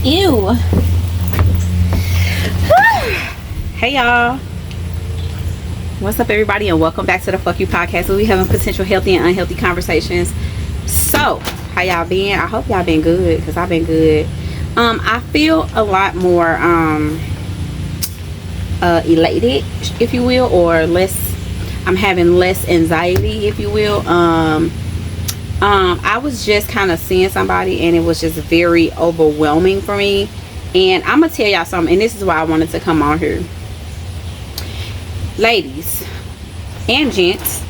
Ew. Hey y'all, what's up everybody, and welcome back to the Fuck You Podcast, where we having potential healthy and unhealthy conversations. So how y'all been? I hope y'all been good, because I've been good. I feel a lot more elated, if you will, or less. I'm having less anxiety, if you will. I was just kind of seeing somebody, and it was just very overwhelming for me. And I'm gonna tell y'all something, and this is why I wanted to come on here. Ladies and gents,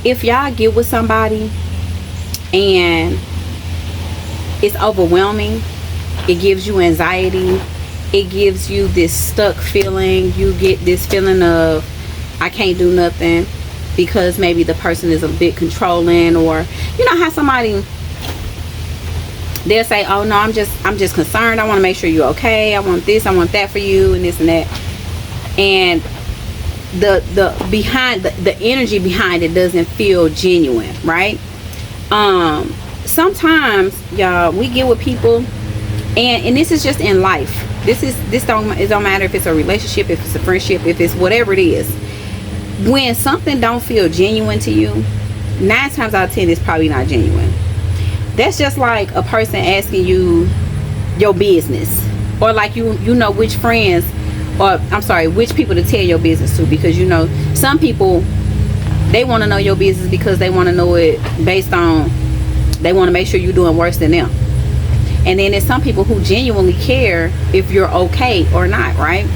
if y'all get with somebody and it's overwhelming, it gives you anxiety, it gives you this stuck feeling, you get this feeling of I can't do nothing, because maybe the person is a bit controlling, or you know how somebody, they'll say, oh no, I'm just concerned, I want to make sure you're okay, I want this, I want that for you, and this and that. And the energy behind it doesn't feel genuine, right? Sometimes y'all, we get with people, and this is just in life, it don't matter if it's a relationship, if it's a friendship, if it's whatever it is. When something don't feel genuine to you, 9 times out of 10 it's probably not genuine. That's just like a person asking you your business, or like you know which friends, or I'm sorry, which people to tell your business to, because you know some people, they want to know your business because they want to know it based on, they want to make sure you're doing worse than them. And then there's some people who genuinely care if you're okay or not, right?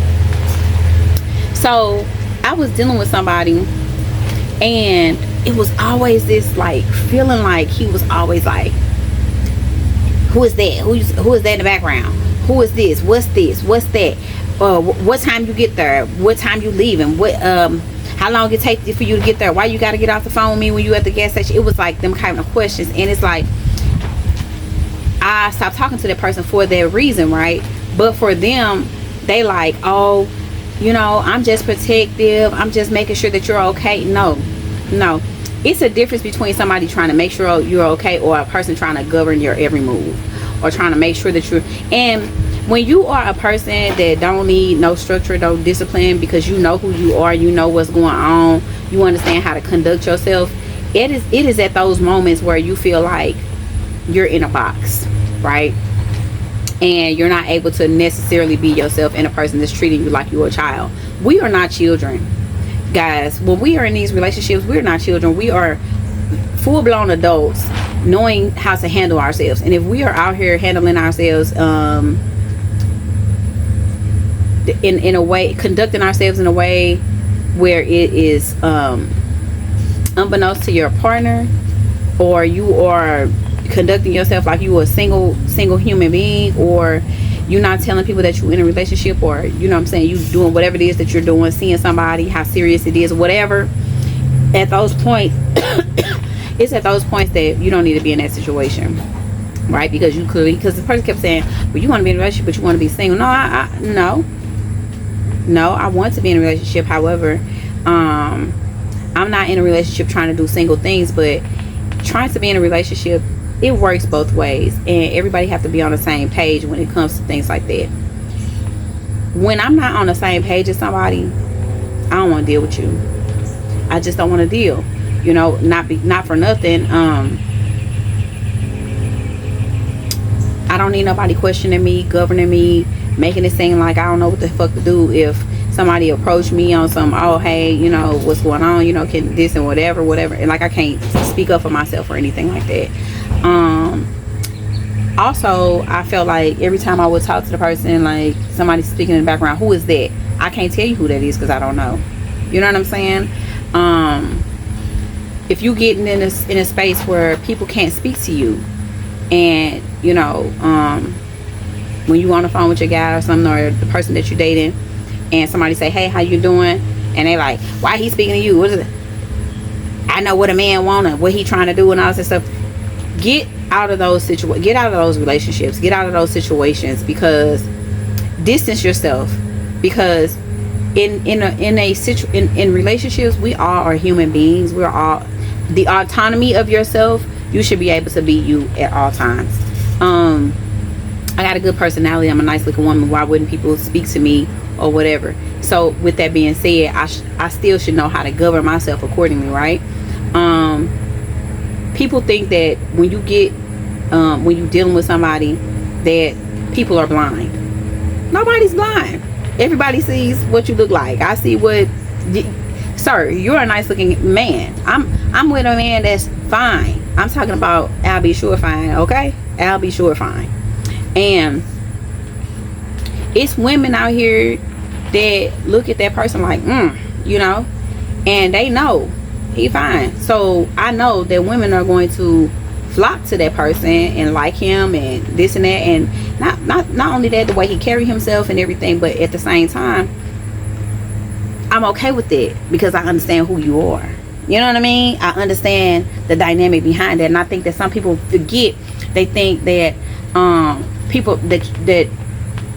So I was dealing with somebody, and it was always this like feeling like he was always like, who is that? Who is that in the background? Who is this? What's that? What time you get there? What time you leaving? What how long it take for you to get there? Why you got to get off the phone with me when you at the gas station? It was like them kind of questions, and it's like I stopped talking to that person for that reason, right? But for them, they like, oh, you know, I'm just protective, I'm just making sure that you're okay. No, it's a difference between somebody trying to make sure you're okay, or a person trying to govern your every move, or trying to make sure that you're. And when you are a person that don't need no structure, no discipline, because you know who you are, you know what's going on, you understand how to conduct yourself, it is at those moments where you feel like you're in a box, right? And you're not able to necessarily be yourself in a person that's treating you like you're a child. We are not children, guys. When we are in these relationships, we're not children. We are full-blown adults, knowing how to handle ourselves. And if we are out here handling ourselves in a way, conducting ourselves in a way where it is unbeknownst to your partner, or you are conducting yourself like you a single human being, or you're not telling people that you're in a relationship, or you know what I'm saying, you doing whatever it is that you're doing, seeing somebody, how serious it is, whatever, at those points it's at those points that you don't need to be in that situation, right? Because you clearly, because the person kept saying, well, you want to be in a relationship but you want to be single. No, I want to be in a relationship. However, I'm not in a relationship trying to do single things, but trying to be in a relationship, it works both ways, and everybody have to be on the same page when it comes to things like that. When I'm not on the same page as somebody, I don't want to deal with you. I just don't want to deal, you know. Not for nothing, I don't need nobody questioning me, governing me, making it seem like I don't know what the fuck to do. If somebody approached me on some, oh hey, you know, what's going on, you know, can this and whatever, and like I can't speak up for myself or anything like that. Also, I felt like every time I would talk to the person, like somebody speaking in the background, who is that? I can't tell you who that is because I don't know. You know what I'm saying? If you getting in a space where people can't speak to you, and you know, when you on the phone with your guy or something, or the person that you're dating, and somebody say, hey, how you doing? And they like, why he speaking to you? What is it? I know what a man want and what he trying to do and all that stuff. Get out of those get out of those relationships, get out of those situations, because distance yourself, because in relationships, we all are human beings. We're all, the autonomy of yourself, you should be able to be you at all times. I got a good personality. I'm a nice looking woman. Why wouldn't people speak to me or whatever? So with that being said, I still should know how to govern myself accordingly, right? People think that when you get when you're dealing with somebody, that people are blind. Nobody's blind. Everybody sees what you look like. I see what, sir, you're a nice looking man. I'm with a man that's fine. I'm talking about Al B. Sure fine, okay? Al B. Sure fine. And it's women out here that look at that person like, you know, and they know he fine. So I know that women are going to flock to that person and like him and this and that, and not only that, the way he carry himself and everything, but at the same time, I'm okay with it because I understand who you are. You know what I mean? I understand the dynamic behind that, and I think that some people forget. They think that people that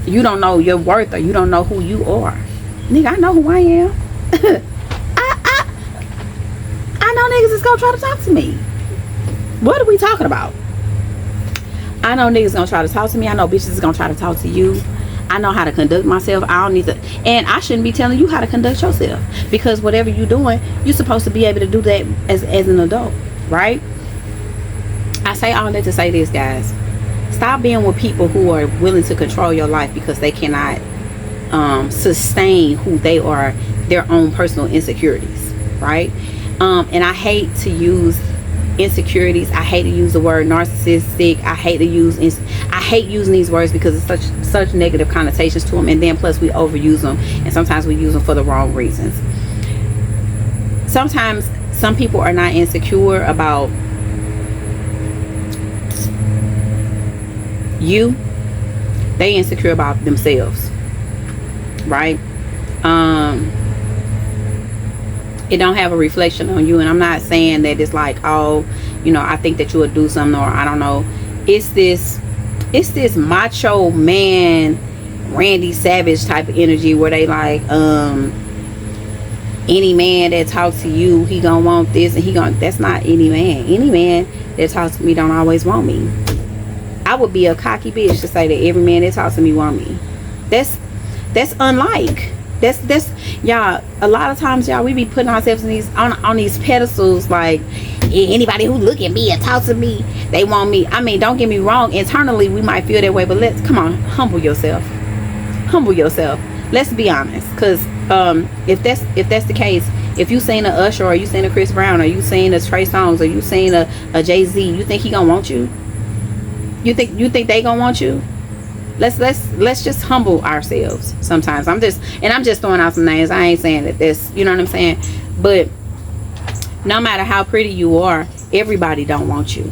you don't know your worth, or you don't know who you are. Nigga, I know who I am. I know niggas is gonna try to talk to me. What are we talking about? I know niggas gonna try to talk to me. I know bitches is gonna try to talk to you. I know how to conduct myself. I don't need to, and I shouldn't be telling you how to conduct yourself, because whatever you're doing, you're supposed to be able to do that as an adult, right? I say all that to say this, guys. Stop being with people who are willing to control your life because they cannot sustain who they are, their own personal insecurities, right? And I hate to use insecurities. I hate to use the word narcissistic. I hate using these words because it's such negative connotations to them, and then plus we overuse them, and sometimes we use them for the wrong reasons. Sometimes some people are not insecure about you, they insecure about themselves, right? It don't have a reflection on you, and I'm not saying that it's like, oh, you know, I think that you would do something, or I don't know. It's this macho man, Randy Savage type of energy where they like, any man that talks to you, he gonna want this, and that's not any man. Any man that talks to me don't always want me. I would be a cocky bitch to say that every man that talks to me want me. That's unlike. That's y'all, a lot of times, y'all, we be putting ourselves in these on these pedestals like, anybody who look at me and talk to me, they want me. I mean, don't get me wrong, internally we might feel that way, but come on, humble yourself. Let's be honest, because if that's the case, if you seen a Usher, or you seen a Chris Brown, or you seen a Trey Songz, or you seen a Jay-Z, you think he gonna want you? You think they gonna want you? Let's just humble ourselves sometimes. I'm just throwing out some names. I ain't saying that this, you know what I'm saying? But no matter how pretty you are, everybody don't want you.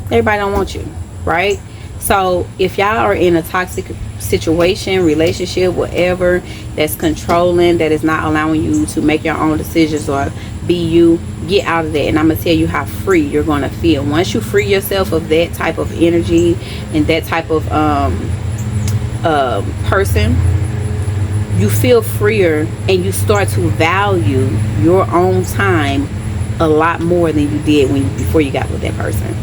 Everybody don't want you, right? So if y'all are in a toxic situation, relationship, whatever, that's controlling, that is not allowing you to make your own decisions or be you, get out of that. And I'm gonna tell you how free you're gonna feel once you free yourself of that type of energy and that type of person. You feel freer, and you start to value your own time a lot more than you did before you got with that person.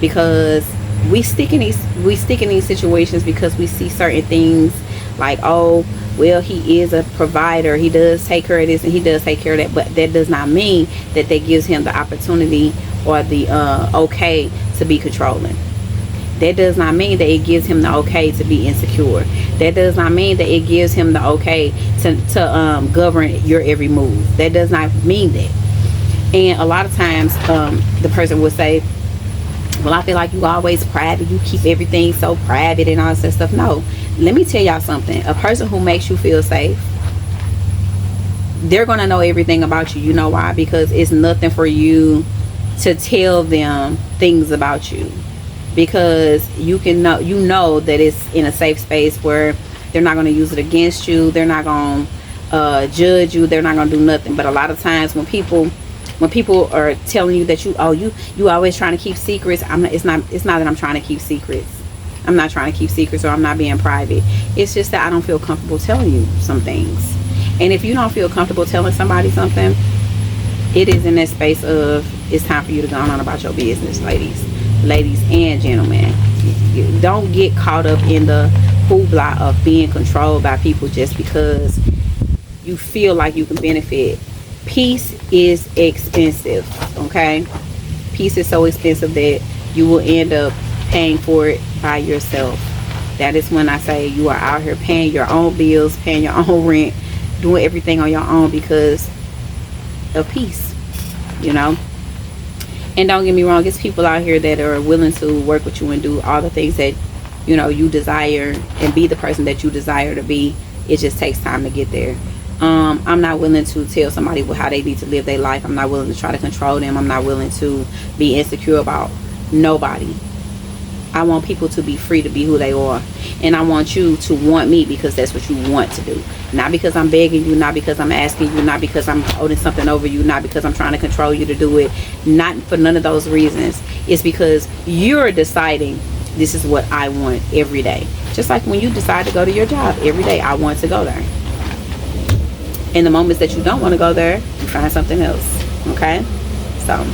Because we stick in these situations because we see certain things like, oh, well, he is a provider, he does take care of this and he does take care of that, but that does not mean that gives him the opportunity or the okay to be controlling. That does not mean that it gives him the okay to be insecure. That does not mean that it gives him the okay to govern your every move. That does not mean that. And a lot of times the person will say, well, I feel like you always private, you keep everything so private and all that stuff. No, let me tell y'all something. A person who makes you feel safe, they're gonna know everything about you. You know why? Because it's nothing for you to tell them things about you, because you know that it's in a safe space where they're not going to use it against you, they're not going to judge you, they're not going to do nothing. But a lot of times when people are telling you that you always trying to keep secrets, it's not that I'm trying to keep secrets. I'm not trying to keep secrets, or I'm not being private. It's just that I don't feel comfortable telling you some things. And if you don't feel comfortable telling somebody something, it is in that space of, it's time for you to go on about your business, ladies and gentlemen. don't get caught up in the hoopla of being controlled by people just because you feel like you can benefit. Peace is expensive, okay? Peace is so expensive that you will end up paying for it by yourself. That is when I say you are out here paying your own bills, paying your own rent, doing everything on your own because of peace, you know. And don't get me wrong, it's people out here that are willing to work with you and do all the things that, you know, you desire and be the person that you desire to be. It just takes time to get there. I'm not willing to tell somebody how they need to live their life. I'm not willing to try to control them. I'm not willing to be insecure about nobody. I want people to be free to be who they are. And I want you to want me because that's what you want to do. Not because I'm begging you, not because I'm asking you, not because I'm holding something over you, not because I'm trying to control you to do it. Not for none of those reasons. It's because you're deciding this is what I want every day. Just like when you decide to go to your job every day, I want to go there. In the moments that you don't want to go there, you find something else. Okay? So,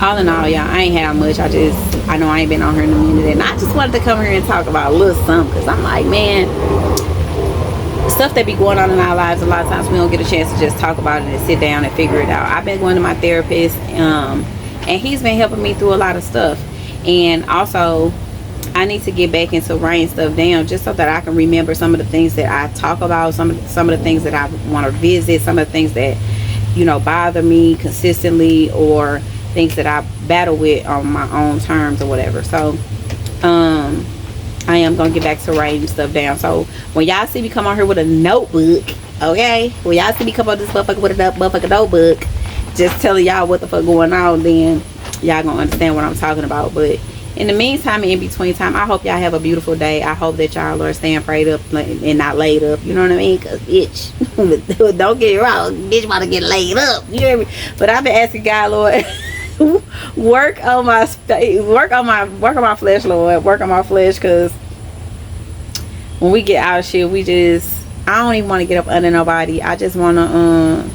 all in all, y'all, I ain't had much. I know I ain't been on here in a minute, and I just wanted to come here and talk about a little something, because I'm like, man, stuff that be going on in our lives, a lot of times we don't get a chance to just talk about it and sit down and figure it out. I've been going to my therapist, and he's been helping me through a lot of stuff. And also, I need to get back into writing stuff down just so that I can remember some of the things that I talk about, some of the things that I want to visit, some of the things that, you know, bother me consistently, or things that I battle with on my own terms or whatever. So I am gonna get back to writing stuff down. So when y'all see me come on here with a notebook, okay, when y'all see me come on this motherfucker with a motherfucking notebook just telling y'all what the fuck going on, then y'all gonna understand what I'm talking about. But in the meantime, in between time, I hope y'all have a beautiful day. I hope that y'all are staying prayed up and not laid up. You know what I mean? Because, bitch, don't get it wrong. Bitch want to get laid up. You hear me? But I've been asking God, Lord, work on my flesh, Lord. Work on my flesh, because when we get out of shit, I don't even want to get up under nobody. I just want to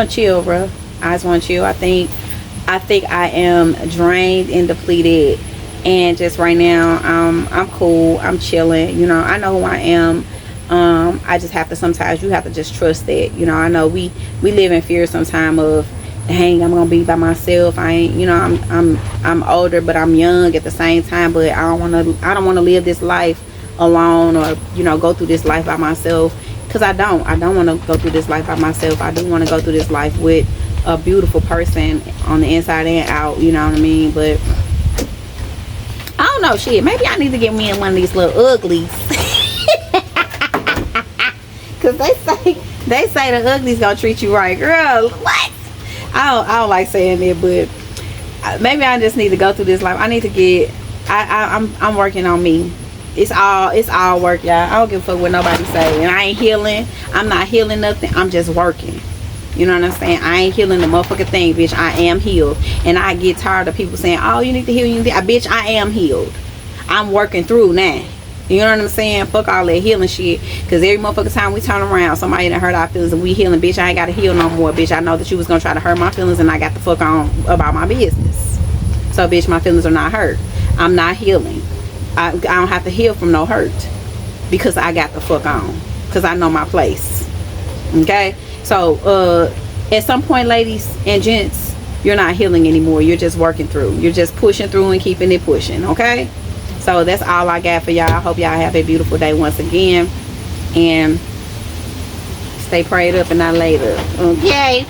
chill, bro. I just want to chill. I think I am drained and depleted, and just right now I'm cool. I'm chilling. You know, I know who I am. I just have to, sometimes you have to just trust that. You know, I know we live in fear sometimes of, dang, I'm gonna be by myself. I ain't, you know, I'm older, but I'm young at the same time. But I don't want to live this life alone, or, you know, go through this life by myself. Because I don't want to go through this life by myself. I do want to go through this life with a beautiful person on the inside and out, you know what I mean? But I don't know, shit, maybe I need to get me in one of these little uglies. Because they say the uglies gonna treat you right. Girl, what? I don't like saying it, but maybe I just need to go through this life. I need to get, I'm working on me. It's all work, y'all. I don't give a fuck what nobody say. And I ain't healing. I'm not healing nothing. I'm just working. You know what I'm saying? I ain't healing the motherfucking thing, bitch. I am healed. And I get tired of people saying, oh, you need to heal, you need to, bitch, I am healed. I'm working through now. You know what I'm saying? Fuck all that healing shit. Because every motherfucking time we turn around, somebody done hurt our feelings and we healing. Bitch, I ain't got to heal no more. Bitch, I know that you was going to try to hurt my feelings, and I got the fuck on about my business. So, bitch, my feelings are not hurt. I'm not healing. I don't have to heal from no hurt, because I got the fuck on. Because I know my place. Okay? So, at some point, ladies and gents, you're not healing anymore. You're just working through. You're just pushing through and keeping it pushing. Okay? So that's all I got for y'all. I hope y'all have a beautiful day once again. And stay prayed up and not laid up. Okay?